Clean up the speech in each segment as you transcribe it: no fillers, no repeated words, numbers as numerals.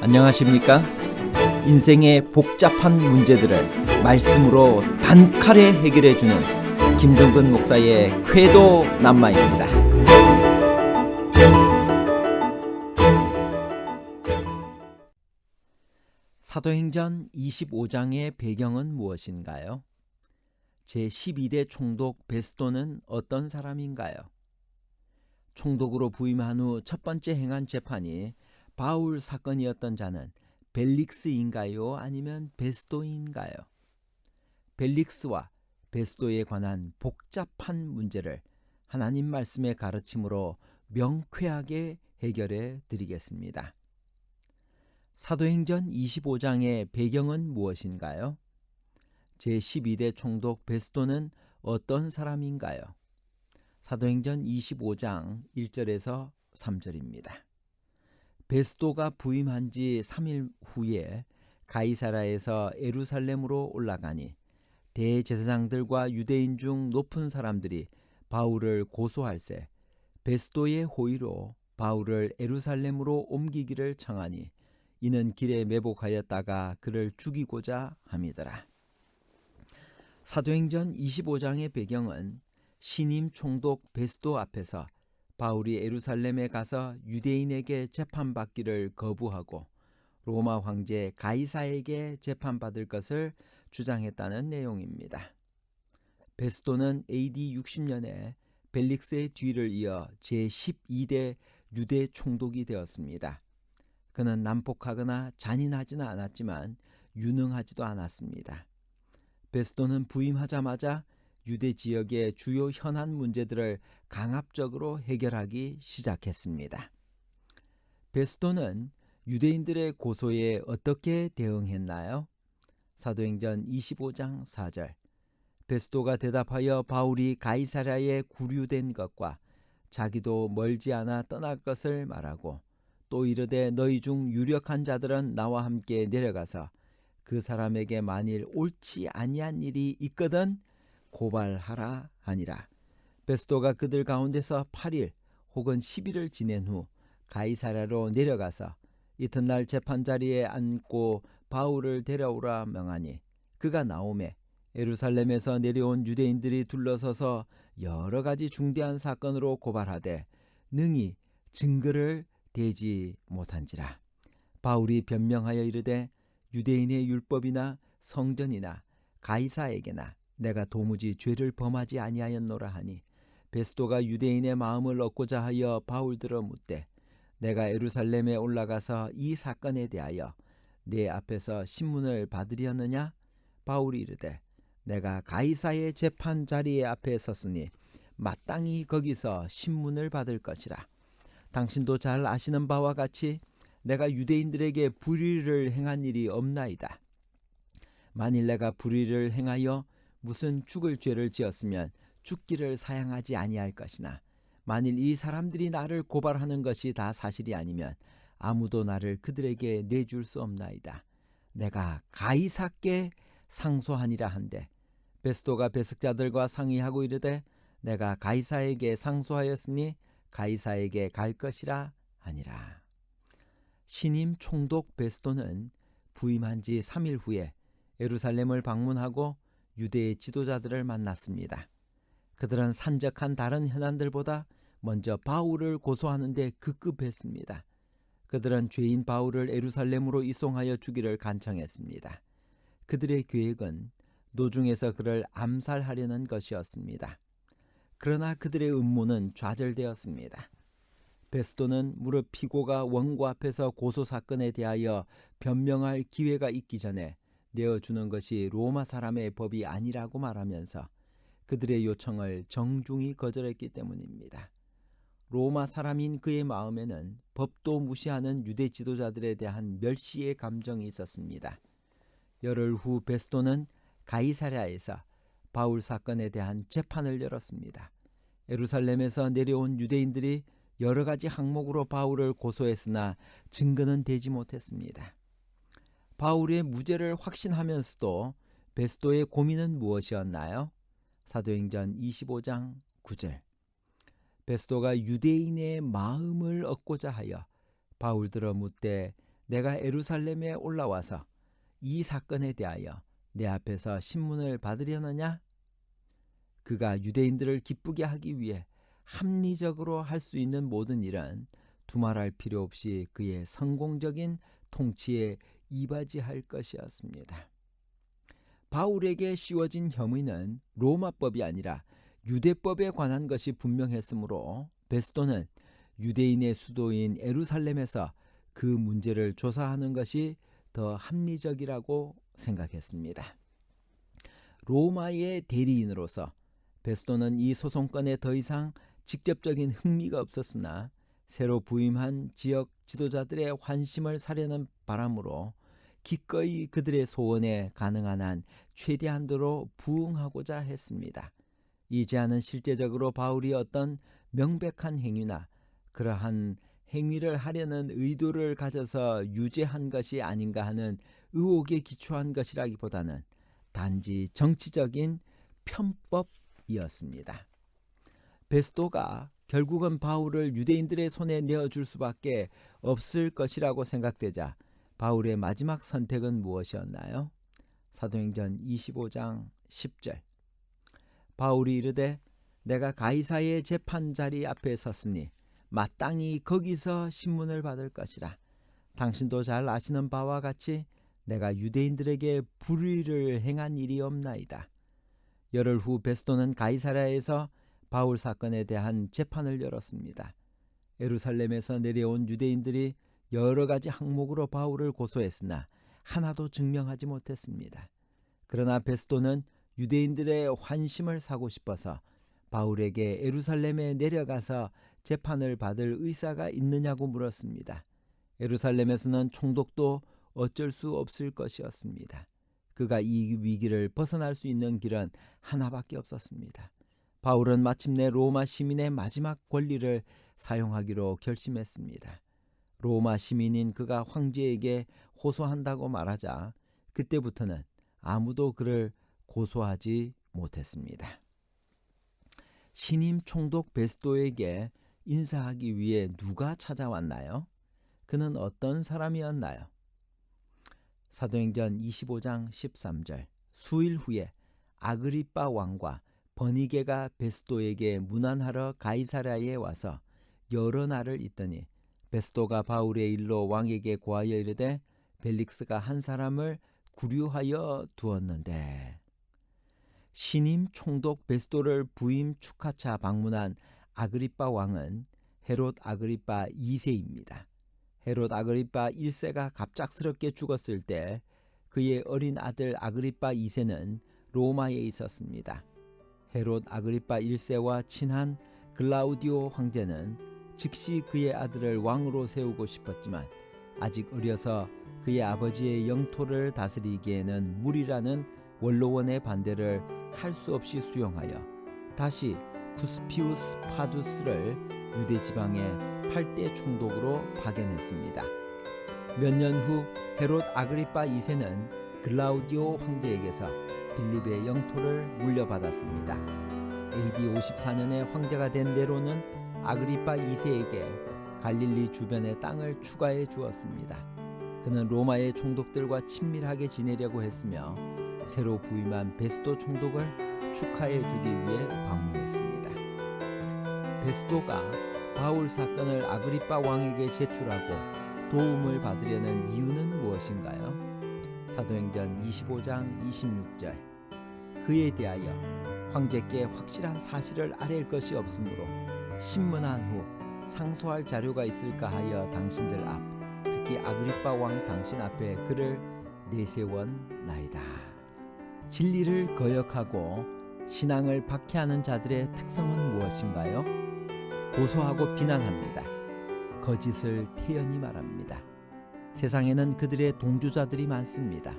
안녕하십니까? 인생의 복잡한 문제들을 말씀으로 단칼에 해결해주는 김종근 목사의 쾌도 남마입니다. 사도행전 25장의 배경은 무엇인가요? 제12대 총독 베스도는 어떤 사람인가요? 총독으로 부임한 후 첫 번째 행한 재판이 바울 사건이었던 자는 벨릭스인가요? 아니면 베스도인가요? 벨릭스와 베스도에 관한 복잡한 문제를 하나님 말씀의 가르침으로 명쾌하게 해결해 드리겠습니다. 사도행전 25장의 배경은 무엇인가요? 제12대 총독 베스도는 어떤 사람인가요? 사도행전 25장 1절에서 3절입니다. 베스도가 부임한 지 3일 후에 가이사라에서 예루살렘으로 올라가니 대제사장들과 유대인 중 높은 사람들이 바울을 고소할세 베스도의 호의로 바울을 예루살렘으로 옮기기를 청하니 이는 길에 매복하였다가 그를 죽이고자 함이더라. 사도행전 25장의 배경은 신임 총독 베스도 앞에서 바울이 예루살렘에 가서 유대인에게 재판받기를 거부하고 로마 황제 가이사에게 재판받을 것을 주장했다는 내용입니다. 베스도는 AD 60년에 벨릭스의 뒤를 이어 제12대 유대 총독이 되었습니다. 그는 난폭하거나 잔인하지는 않았지만 유능하지도 않았습니다. 베스도는 부임하자마자 유대 지역의 주요 현안 문제들을 강압적으로 해결하기 시작했습니다. 베스도는 유대인들의 고소에 어떻게 대응했나요? 사도행전 25장 4절. 베스도가 대답하여 바울이 가이사랴에 구류된 것과 자기도 멀지 않아 떠날 것을 말하고 또 이르되 너희 중 유력한 자들은 나와 함께 내려가서 그 사람에게 만일 옳지 아니한 일이 있거든 고발하라 하니라. 베스도가 그들 가운데서 8일 혹은 10일을 지낸 후 가이사랴로 내려가서 이튿날 재판자리에 앉고 바울을 데려오라 명하니 그가 나오매 예루살렘에서 내려온 유대인들이 둘러서서 여러 가지 중대한 사건으로 고발하되 능히 증거를 대지 못한지라. 바울이 변명하여 이르되 유대인의 율법이나 성전이나 가이사에게나 내가 도무지 죄를 범하지 아니하였노라 하니 베스도가 유대인의 마음을 얻고자 하여 바울들어 묻되 내가 예루살렘에 올라가서 이 사건에 대하여 네 앞에서 신문을 받으려느냐? 바울이 이르되 내가 가이사의 재판 자리에 앞에 섰으니 마땅히 거기서 신문을 받을 것이라. 당신도 잘 아시는 바와 같이 내가 유대인들에게 불의를 행한 일이 없나이다. 만일 내가 불의를 행하여 무슨 죽을 죄를 지었으면 죽기를 사양하지 아니할 것이나 만일 이 사람들이 나를 고발하는 것이 다 사실이 아니면 아무도 나를 그들에게 내줄 수 없나이다. 내가 가이사께 상소하니라 한데 베스도가 배석자들과 상의하고 이르되 내가 가이사에게 상소하였으니 가이사에게 갈 것이라 하니라. 신임 총독 베스도는 부임한 지 3일 후에 예루살렘을 방문하고 유대의 지도자들을 만났습니다. 그들은 산적한 다른 현안들보다 먼저 바울을 고소하는 데 급급했습니다. 그들은 죄인 바울을 예루살렘으로 이송하여 주기를 간청했습니다. 그들의 계획은 노중에서 그를 암살하려는 것이었습니다. 그러나 그들의 음모는 좌절되었습니다. 베스도는 무릇 피고가 원고 앞에서 고소 사건에 대하여 변명할 기회가 있기 전에 내어주는 것이 로마 사람의 법이 아니라고 말하면서 그들의 요청을 정중히 거절했기 때문입니다. 로마 사람인 그의 마음에는 법도 무시하는 유대 지도자들에 대한 멸시의 감정이 있었습니다. 열흘 후 베스도는 가이사랴에서 바울 사건에 대한 재판을 열었습니다. 예루살렘에서 내려온 유대인들이 여러 가지 항목으로 바울을 고소했으나 증거는 되지 못했습니다. 바울의 무죄를 확신하면서도 베스도의 고민은 무엇이었나요? 사도행전 25장 9절. 베스도가 유대인의 마음을 얻고자 하여 바울들어 묻되 내가 예루살렘에 올라와서 이 사건에 대하여 내 앞에서 신문을 받으려느냐? 그가 유대인들을 기쁘게 하기 위해 합리적으로 할 수 있는 모든 일은 두말할 필요 없이 그의 성공적인 통치에 이바지할 것이었습니다. 바울에게 씌워진 혐의는 로마법이 아니라 유대법에 관한 것이 분명했으므로 베스도는 유대인의 수도인 예루살렘에서 그 문제를 조사하는 것이 더 합리적이라고 생각했습니다. 로마의 대리인으로서 베스도는 이 소송건에 더 이상 직접적인 흥미가 없었으나 새로 부임한 지역 지도자들의 환심을 사려는 바람으로 기꺼이 그들의 소원에 가능한 한 최대한도로 부응하고자 했습니다. 이 제안은 실제적으로 바울이 어떤 명백한 행위나 그러한 행위를 하려는 의도를 가져서 유죄한 것이 아닌가 하는 의혹에 기초한 것이라기보다는 단지 정치적인 편법이었습니다. 베스도가 결국은 바울을 유대인들의 손에 내어줄 수밖에 없을 것이라고 생각되자 바울의 마지막 선택은 무엇이었나요? 사도행전 25장 10절. 바울이 이르되 내가 가이사의 재판 자리 앞에 섰으니 마땅히 거기서 신문을 받을 것이라. 당신도 잘 아시는 바와 같이 내가 유대인들에게 불의를 행한 일이 없나이다. 열흘 후 베스도는 가이사랴에서 바울 사건에 대한 재판을 열었습니다. 예루살렘에서 내려온 유대인들이 여러 가지 항목으로 바울을 고소했으나 하나도 증명하지 못했습니다. 그러나 베스도는 유대인들의 환심을 사고 싶어서 바울에게 예루살렘에 내려가서 재판을 받을 의사가 있느냐고 물었습니다. 예루살렘에서는 총독도 어쩔 수 없을 것이었습니다. 그가 이 위기를 벗어날 수 있는 길은 하나밖에 없었습니다. 바울은 마침내 로마 시민의 마지막 권리를 사용하기로 결심했습니다. 로마 시민인 그가 황제에게 호소한다고 말하자 그때부터는 아무도 그를 고소하지 못했습니다. 신임 총독 베스도에게 인사하기 위해 누가 찾아왔나요? 그는 어떤 사람이었나요? 사도행전 25장 13절. 수일 후에 아그리빠 왕과 버니게가 베스도에게 문안하러 가이사랴에 와서 여러 날을 있더니 베스도가 바울의 일로 왕에게 고하여 이르되 벨릭스가 한 사람을 구류하여 두었는데. 신임 총독 베스도를 부임 축하차 방문한 아그리빠 왕은 헤롯 아그리빠 2세입니다. 헤롯 아그리빠 1세가 갑작스럽게 죽었을 때 그의 어린 아들 아그리빠 2세는 로마에 있었습니다. 헤롯 아그리빠 1세와 친한 글라우디오 황제는 즉시 그의 아들을 왕으로 세우고 싶었지만 아직 어려서 그의 아버지의 영토를 다스리기에는 무리라는 원로원의 반대를 할 수 없이 수용하여 다시 쿠스피우스 파두스를 유대 지방의 8대 총독으로 파견했습니다. 몇 년 후 헤롯 아그리빠 2세는 글라우디오 황제에게서 빌립의 영토를 물려받았습니다. AD 54년에 황제가 된 네로는 아그리빠 2세에게 갈릴리 주변의 땅을 추가해 주었습니다. 그는 로마의 총독들과 친밀하게 지내려고 했으며 새로 부임한 베스도 총독을 축하해 주기 위해 방문했습니다. 베스도가 바울 사건을 아그리빠 왕에게 제출하고 도움을 받으려는 이유는 무엇인가요? 사도행전 25장 26절. 그에 대하여 황제께 확실한 사실을 아랠 것이 없으므로 신문한 후 상소할 자료가 있을까 하여 당신들 앞, 특히 아그리빠 왕 당신 앞에 그를 내세웠나이다. 진리를 거역하고 신앙을 박해하는 자들의 특성은 무엇인가요? 고소하고 비난합니다. 거짓을 태연히 말합니다. 세상에는 그들의 동조자들이 많습니다.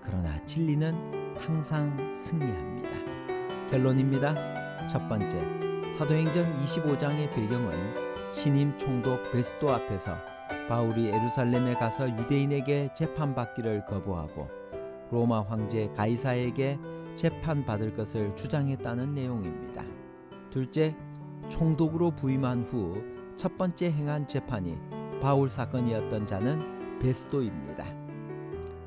그러나 진리는 항상 승리합니다. 결론입니다. 첫 번째, 사도행전 25장의 배경은 신임 총독 베스도 앞에서 바울이 예루살렘에 가서 유대인에게 재판받기를 거부하고 로마 황제 가이사에게 재판받을 것을 주장했다는 내용입니다. 둘째, 총독으로 부임한 후 첫 번째 행한 재판이 바울 사건이었던 자는 베스도입니다.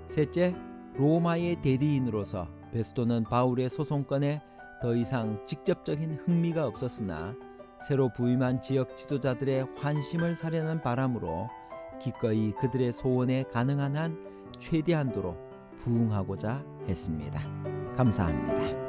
셋째, 로마의 대리인으로서 베스도는 바울의 소송권에 더 이상 직접적인 흥미가 없었으나 새로 부임한 지역 지도자들의 환심을 사려는 바람으로 기꺼이 그들의 소원에 가능한 한 최대한도로 부응하고자 했습니다. 감사합니다.